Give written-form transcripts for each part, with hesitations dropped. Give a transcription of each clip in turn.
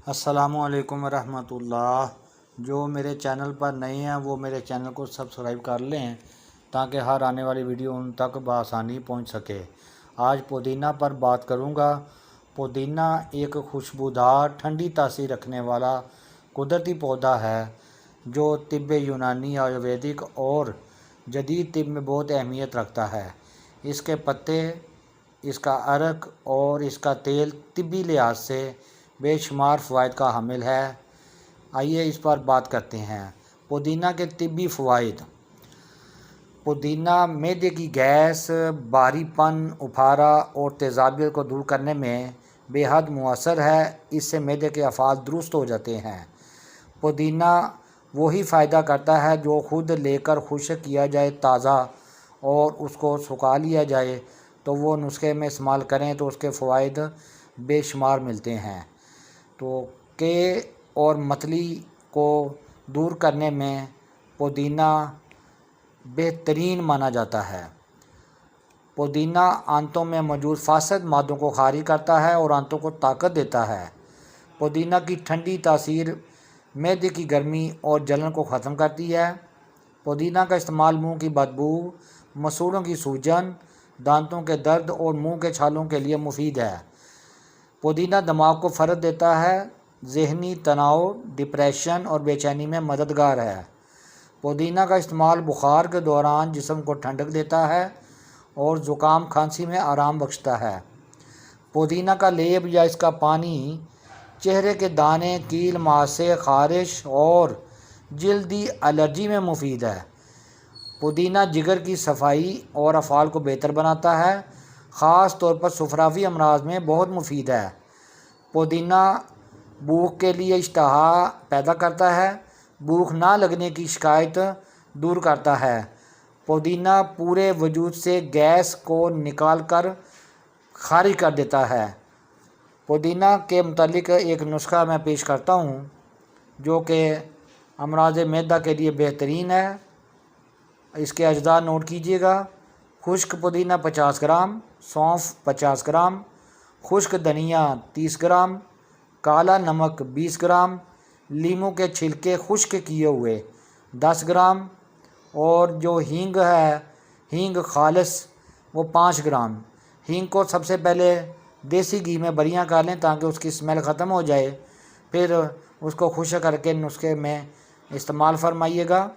السلام علیکم ورحمۃ اللہ۔ جو میرے چینل پر نئے ہیں وہ میرے چینل کو سبسکرائب کر لیں تاکہ ہر آنے والی ویڈیو ان تک بآسانی پہنچ سکے۔ آج پودینہ پر بات کروں گا۔ پودینہ ایک خوشبودار ٹھنڈی تاثیر رکھنے والا قدرتی پودا ہے جو طب یونانی، آیورویدک اور جدید طب میں بہت اہمیت رکھتا ہے۔ اس کے پتے، اس کا عرق اور اس کا تیل طبی لحاظ سے بے شمار فوائد کا حامل ہے۔ آئیے اس پر بات کرتے ہیں۔ پودینہ کے طبی فوائد۔ پودینہ معدے کی گیس، بھاری پن، اپھارا اور تیزابیت کو دور کرنے میں بے حد مؤثر ہے۔ اس سے معدے کے افعال درست ہو جاتے ہیں۔ پودینہ وہی فائدہ کرتا ہے جو خود لے کر خشک کیا جائے تازہ اور اس کو سکھا لیا جائے تو وہ نسخے میں استعمال کریں تو اس کے فوائد بے شمار ملتے ہیں۔ تو کے اور متلی کو دور کرنے میں پودینہ بہترین مانا جاتا ہے۔ پودینہ آنتوں میں موجود فاسد مادوں کو خارج کرتا ہے اور آنتوں کو طاقت دیتا ہے۔ پودینہ کی ٹھنڈی تاثیر معدے کی گرمی اور جلن کو ختم کرتی ہے۔ پودینہ کا استعمال منہ کی بدبو، مسوڑھوں کی سوجن، دانتوں کے درد اور منہ کے چھالوں کے لیے مفید ہے۔ پودینہ دماغ کو فروغ دیتا ہے، ذہنی تناؤ، ڈپریشن اور بے چینی میں مددگار ہے۔ پودینہ کا استعمال بخار کے دوران جسم کو ٹھنڈک دیتا ہے اور زکام کھانسی میں آرام بخشتا ہے۔ پودینہ کا لیپ یا اس کا پانی چہرے کے دانے، کیل، ماسے، خارش اور جلدی الرجی میں مفید ہے۔ پودینہ جگر کی صفائی اور افعال کو بہتر بناتا ہے، خاص طور پر سفراوی امراض میں بہت مفید ہے۔ پودینہ بھوک کے لیے اشتہا پیدا کرتا ہے، بھوک نہ لگنے کی شکایت دور کرتا ہے۔ پودینہ پورے وجود سے گیس کو نکال کر خارج کر دیتا ہے۔ پودینہ کے متعلق ایک نسخہ میں پیش کرتا ہوں جو کہ امراض معدہ کے لیے بہترین ہے۔ اس کے اجزاء نوٹ کیجیے گا۔ خشک پودینہ 50 گرام، سونف 50 گرام، خشک دھنیا 30 گرام، کالا نمک 20 گرام، لیموں کے چھلکے خشک کیے ہوئے 10 گرام اور جو ہینگ ہے، ہینگ خالص، وہ 5 گرام۔ ہینگ کو سب سے پہلے دیسی گھی میں بریاں کر لیں تاکہ اس کی اسمیل ختم ہو جائے، پھر اس کو خشک کر کے نسخے میں استعمال فرمائیے گا۔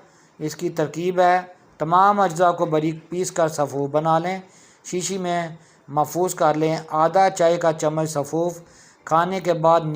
اس کی ترکیب ہے: تمام اجزاء کو باریک پیس کر سفوف بنا لیں، شیشی میں محفوظ کر لیں، آدھا چائے کا چمچ سفوف، کھانے کے بعد نیم